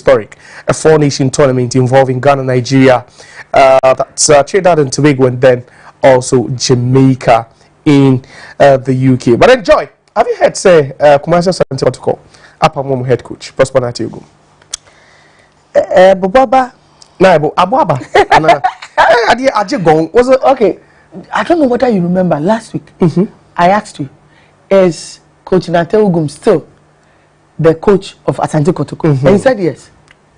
historic, a four-nation tournament involving Ghana, Nigeria, that's Trinidad and Tobago, and then also Jamaica in the UK. But enjoy. Have you heard say Kumasi Asante Kotoko, Apamom head coach, Prosper Natiogo? Bobaba. No, Ababa. I just gone. Was it Okay? I don't know whether you remember last week. I asked you, is Coach Natiogo still the coach of Asante Kotoko? And he said yes.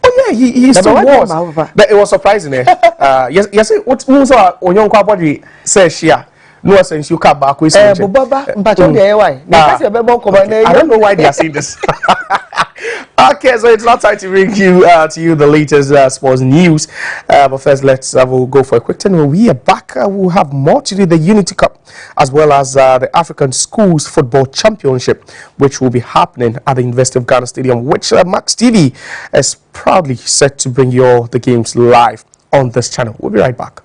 Oh yeah, he still was. But it was surprising. Yes. What was Onyonkwa body says here? No sense you come back with Bobaba. I don't know why they are saying this. Okay, so it's not time to bring you the latest sports news. But first, we'll go for a quick turn. When we are back, we'll have more to do the Unity Cup as well as the African Schools Football Championship, which will be happening at the University of Ghana Stadium, which Max TV is proudly set to bring you all the games live on this channel. We'll be right back.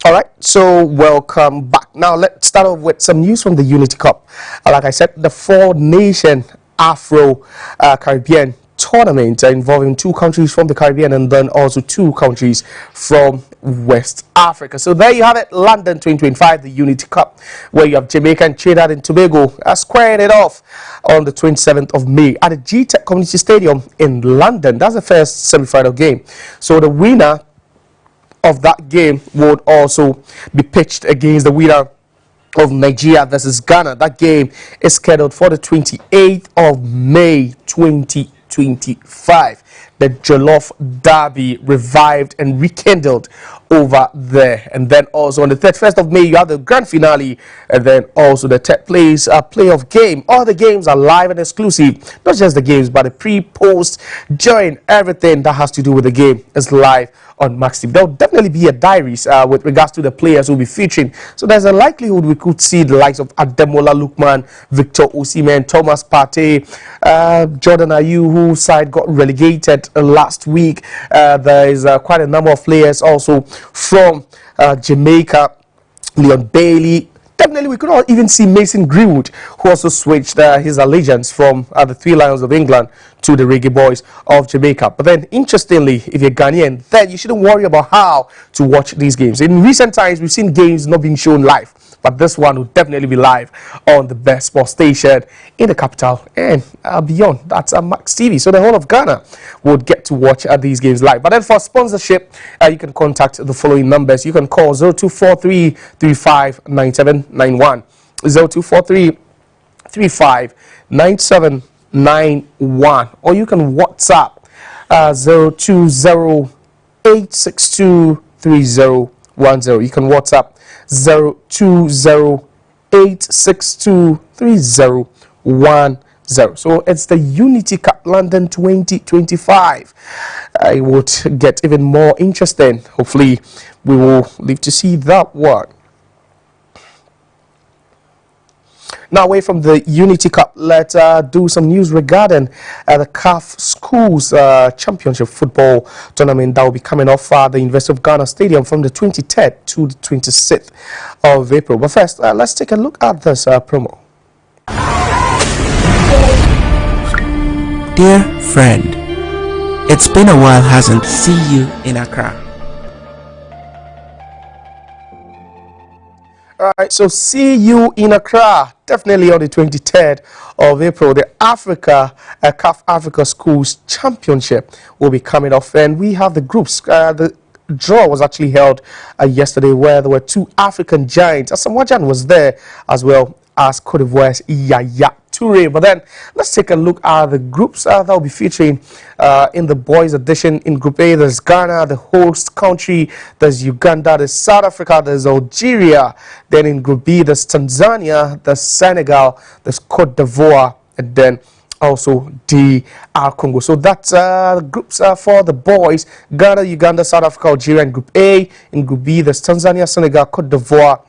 All right, so welcome back. Now let's start off with some news from the Unity Cup. Like I said, the four-nation Afro-Caribbean tournament involving 2 countries from the Caribbean and then also 2 countries from West Africa. So there you have it, London 2025, the Unity Cup, where you have Jamaica and Trinidad and Tobago squaring it off on the 27th of May at the GTEC Community Stadium in London. That's the first semi-final game. So the winner of that game would also be pitched against the winner of Nigeria versus Ghana. That game is scheduled for the 28th of May 2025. The Jollof Derby revived and rekindled over there. And then also on the 31st of May, you have the grand finale, and then also the third place playoff game. All the games are live and exclusive. Not just the games, but the pre-post, during, everything that has to do with the game is live on Max TV. There will definitely be a diaries with regards to the players who will be featuring. So there's a likelihood we could see the likes of Ademola Lookman, Victor Osimhen, Thomas Partey, Jordan Ayew, whose side got relegated last week. There is quite a number of players also from Jamaica, Leon Bailey. Definitely, we could all even see Mason Greenwood, who also switched his allegiance from the Three Lions of England to the Reggae Boys of Jamaica. But then, interestingly, if you're Ghanaian, then you shouldn't worry about how to watch these games. In recent times, we've seen games not being shown live, but this one will definitely be live on the best sports station in the capital and beyond. That's Max TV. So the whole of Ghana would get to watch these games live. But then for sponsorship, you can contact the following numbers. You can call 0243 359791, 0243 359791, or you can WhatsApp 0208623010. You can WhatsApp 0208623010. So it's the Unity Cup London 2025. I would get even more interesting. Hopefully, we will live to see that one. Now, away from the Unity Cup, let's do some news regarding the CAF Schools Championship Football Tournament that will be coming off the University of Ghana Stadium from the 23rd to the 26th of April. But first, let's take a look at this promo. Dear friend, it's been a while, hasn't? See you in Accra. All right, so see you in Accra, definitely on the 23rd of April. The CAF Africa Schools Championship will be coming off, and we have the groups. The draw was actually held yesterday, where there were 2 African giants. Asamoah Gyan was there, as well as Cote d'Ivoire's Yaya Toure. But then let's take a look at the groups that will be featuring in the boys edition. In Group A, there's Ghana, the host country. There's Uganda, there's South Africa, there's Algeria. Then in Group B, there's Tanzania, there's Senegal, there's Cote d'Ivoire, and then also DR Congo. So that's groups for the boys: Ghana, Uganda, South Africa, Algeria in Group A. In Group B, there's Tanzania, Senegal, Cote d'Ivoire,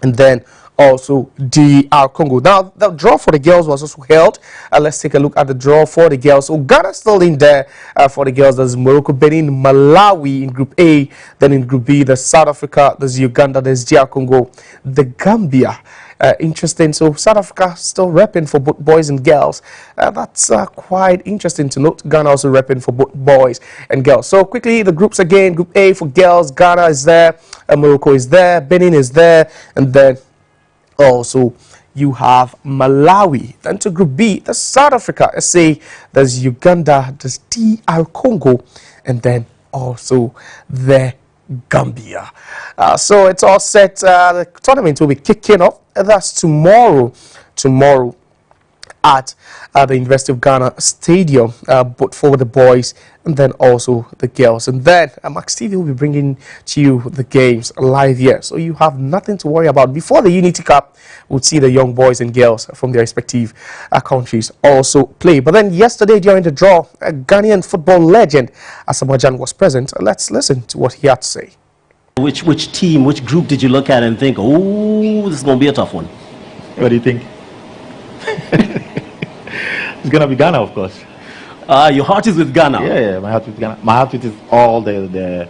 and then also DR Congo. Now, the draw for the girls was also held. Let's take a look at the draw for the girls. So, Ghana still in there for the girls. There's Morocco, Benin, Malawi in Group A. Then in Group B, there's South Africa, there's Uganda, there's DR Congo, the Gambia. Interesting. So South Africa still repping for both boys and girls. That's quite interesting to note. Ghana also repping for both boys and girls. So quickly, the groups again. Group A for girls, Ghana is there, Morocco is there, Benin is there, and then also you have Malawi. Then to Group B, there's South Africa, SA, there's Uganda, there's DR Congo, and then also the Gambia. So it's all set. The tournament will be kicking off. That's tomorrow at the University of Ghana Stadium, both for the boys and then also the girls. And then Max TV will be bringing to you the games live here, so you have nothing to worry about. Before the Unity Cup, we'll see the young boys and girls from their respective countries also play. But then yesterday during the draw, a Ghanaian football legend Asamoah was present. Let's listen to what he had to say. Which group did you look at and think, oh, this is going to be a tough one? What do you think? It's going to be Ghana, of course. Your heart is with Ghana. Yeah, my heart with Ghana. My heart with all the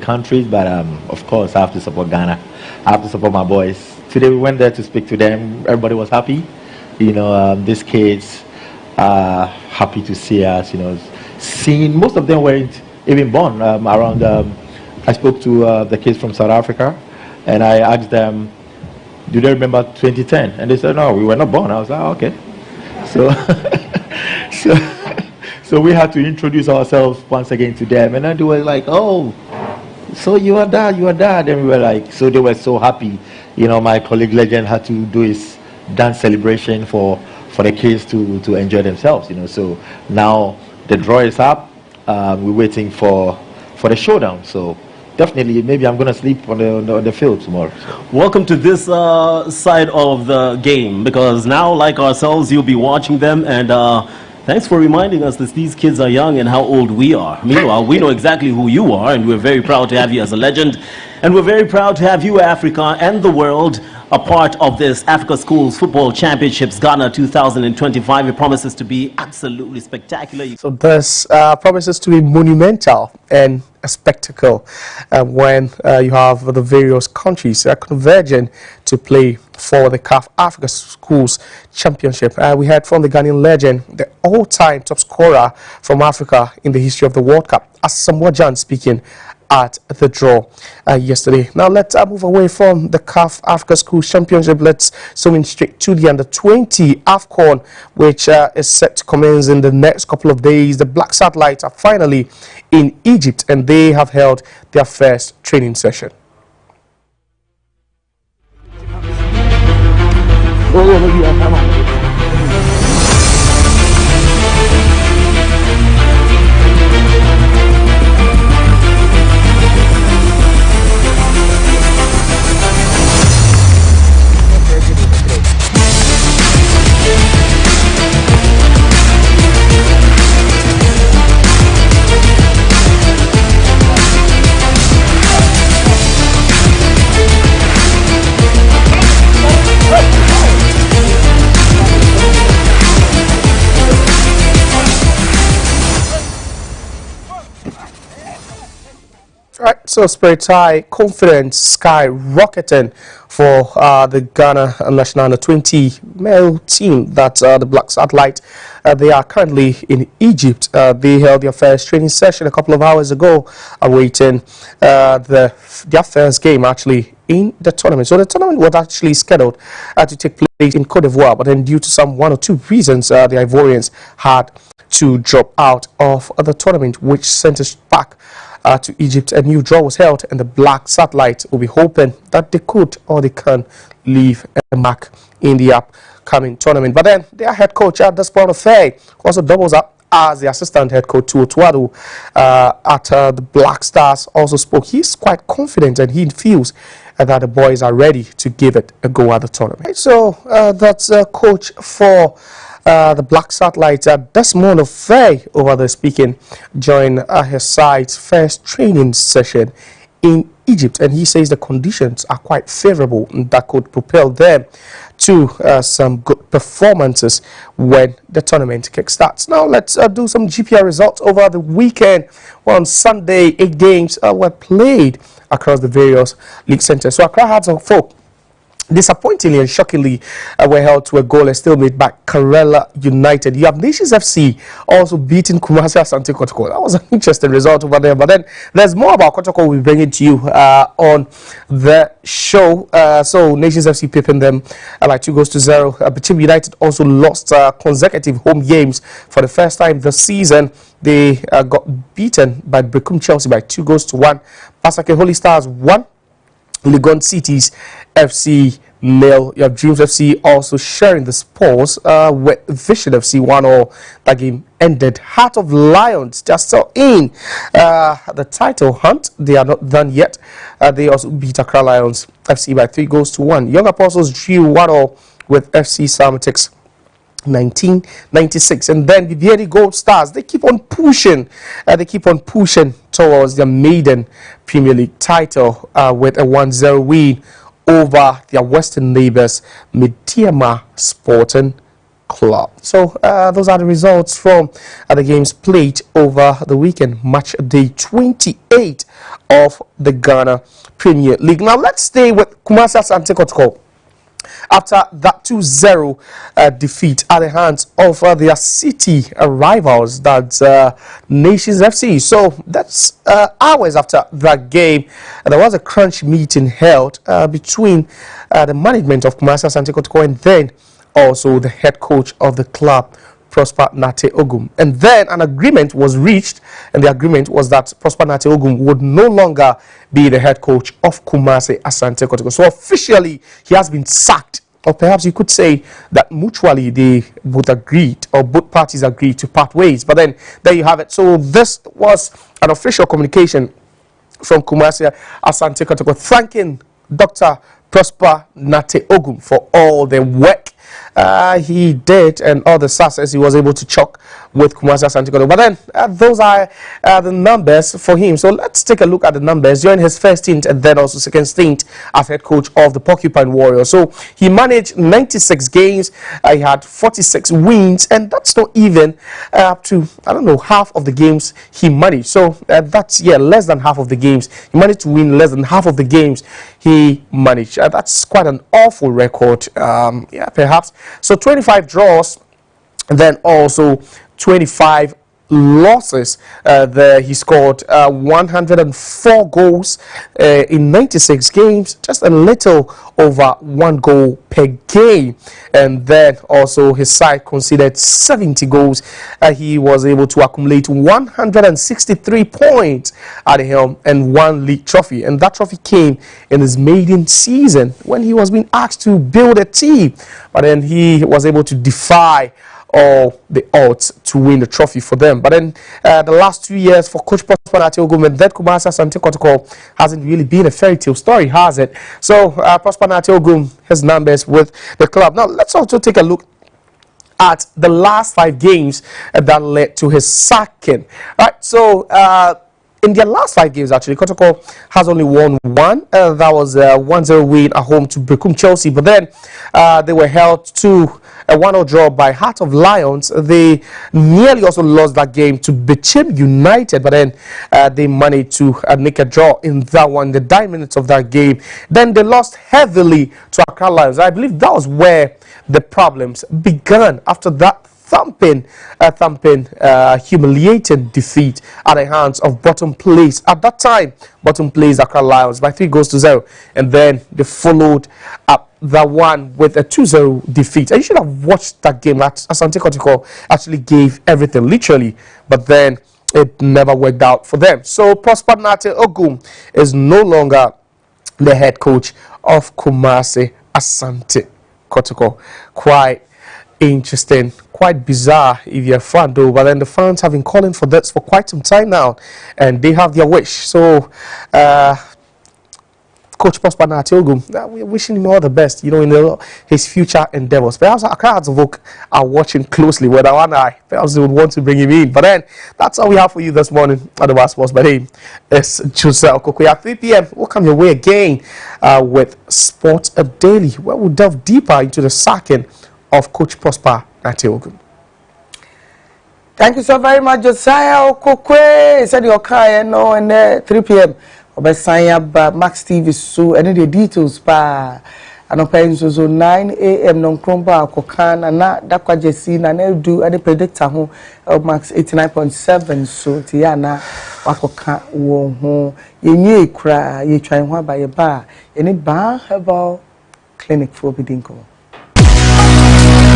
countries, but of course I have to support Ghana. I have to support my boys. Today we went there to speak to them. Everybody was happy. You know, these kids are happy to see us. You know, seeing most of them weren't even born around. I spoke to the kids from South Africa, and I asked them, do they remember 2010? And they said, no, we were not born. I was like, oh, okay. So we had to introduce ourselves once again to them, and then they were like, oh, so you are that. And we were like, so they were so happy. You know, my colleague Legend had to do his dance celebration for the kids to enjoy themselves, you know. So now the draw is up. We're waiting for the showdown. So definitely, maybe I'm going to sleep on the field tomorrow. Welcome to this side of the game, because now, like ourselves, you'll be watching them, and thanks for reminding us that these kids are young and how old we are. Meanwhile, we know exactly who you are, and we're very proud to have you as a legend, and we're very proud to have you, Africa and the world, a part of this Africa Schools Football Championships Ghana 2025. It promises to be absolutely spectacular. So this promises to be monumental and a spectacle when you have the various countries converging to play for the CAF Africa Schools Championship. We heard from the Ghanaian legend, the all-time top scorer from Africa in the history of the World Cup, Asamoah speaking at the draw yesterday. Now let's move away from the CAF Africa Schools Championship. Let's zoom in straight to the under-20 AFCON, which is set to commence in the next couple of days. The Black Satellites are finally in Egypt, and they have held their first training session. Right, so Spirit High confidence skyrocketing for the Ghana national under-20 male team. That's the Black Satellite. They are currently in Egypt. They held their first training session a couple of hours ago, awaiting their first game actually in the tournament. So the tournament was actually scheduled to take place in Cote d'Ivoire, but then due to some one or two reasons, the Ivorians had to drop out of the tournament, which sent us back to Egypt. A new draw was held, and the Black Satellite will be hoping that they could or they can leave a mark in the upcoming tournament. But then their head coach at this point of Faye also doubles up as the assistant head coach to Otuado at the Black Stars also spoke. He's quite confident, and he feels that the boys are ready to give it a go at the tournament. So that's coach for the Black Satellite, Desmond of over there speaking, during his side's first training session in Egypt, and he says the conditions are quite favorable that could propel them to some good performances when the tournament kickstarts. Now let's do some GPR results over the weekend. Well, on Sunday, 8 games were played across the various league centers. So Accra Hearts of Folk, disappointingly and shockingly, were held to a goalless stalemate by Karela United. You have Nations FC also beating Kumasi Asante Kotoko. That was an interesting result over there. But then there's more about Kotoko we'll bring it to you on the show. So Nations FC pipping them like 2-0. Bichim United also lost consecutive home games for the first time this season. They got beaten by Bekum Chelsea by 2-1. Pasake Holy Stars 1. Legon Cities FC nil. You have Dreams FC also sharing the spoils with Vision FC 1-0. That game ended. Heart of Lions just still in the title hunt. They are not done yet. They also beat Accra Lions FC by 3-1. Young Apostles drew 1-0 with FC Samatics 1996. And then the Bibiani Gold Stars, they keep on pushing towards their maiden Premier League title with a 1-0 win over their western neighbors, Mediama Sporting Club. So those are the results from the games played over the weekend, match day 28 of the Ghana Premier League. Now let's stay with Kumasi Asante Kotoko. After that 2-0 defeat at the hands of their city rivals, that's Nations FC. So that's hours after that game, there was a crunch meeting held between the management of Kumasi Asante Kotoko and then also the head coach of the club, Prosper Nate Ogum. And then an agreement was reached, and the agreement was that Prosper Nate Ogum would no longer be the head coach of Kumasi Asante Kotoko. So officially, he has been sacked, or perhaps you could say that mutually they both agreed, or both parties agreed to part ways. But then there you have it. So this was an official communication from Kumasi Asante Kotoko thanking Dr. Prosper Nate Ogum for all the work he did and all the success he was able to chalk with Kumasi Asante Kotoko. But then those are the numbers for him. So let's take a look at the numbers during his first stint and then also second stint as head coach of the Porcupine Warriors. So he managed 96 games. He had 46 wins, and that's not even up to, I don't know, half of the games he managed. So that's, less than half of the games. He managed to win less than half of the games he managed. That's quite an awful record, perhaps. So 25 draws, then also 25 losses. There he scored 104 goals in 96 games, just a little over 1 goal per game. And then also his side conceded 70 goals. He was able to accumulate 163 points at the helm and 1 league trophy. And that trophy came in his maiden season when he was being asked to build a team. But then he was able to defy all the odds to win the trophy for them. But then the last 2 years for Coach Prosper Nate Ogum and then Kumasi Asante Kotoko hasn't really been a fairy tale story, has it? So Prosper Nate Ogum has numbers with the club. Now let's also take a look at the last 5 games that led to his sacking. Right, so in their last 5 games, actually, Kotoko has only won 1. That was a 1-0 win at home to Bekum Chelsea. But then they were held to a 1-0 draw by Heart of Lions. They nearly also lost that game to Bichim United. But then they managed to make a draw in that one, the 9 minutes of that game. Then they lost heavily to Accra Lions. I believe that was where the problems began after that thumping, humiliating defeat at the hands of bottom place. At that time, bottom place Accra Lions by 3-0, and then they followed up that one with a 2-0 defeat. And you should have watched that game. That Asante Kotoko actually gave everything, literally, but then it never worked out for them. So Prosper Nate Ogum is no longer the head coach of Kumasi Asante Kotoko. Quite interesting, quite bizarre if you're a fan though, but then the fans have been calling for this for quite some time now, and they have their wish. So Coach Prosper Natiogum, we're wishing him all the best, in his future endeavors. Perhaps Accra Hearts of Oak are watching closely with one eye. Perhaps they would want to bring him in. But then, that's all we have for you this morning at the Sports. My name is Josia Okoe Quaye. At 3 p.m., we'll come your way again with Sports Daily, where we'll delve deeper into the sacking of Coach Prosper Natiogum. Thank you so very much, Josia Okoe Quaye. Said your car, and 3 p.m. Obesanya Max TV so any the details pa anopa so 9 a.m. non kromba akokana na dakwa jesi na do any predictor ho Max 89.7 so tia na wakoka wo ho yenye kra ye twan ho ba ye ba any ba herbal clinic for bidinko.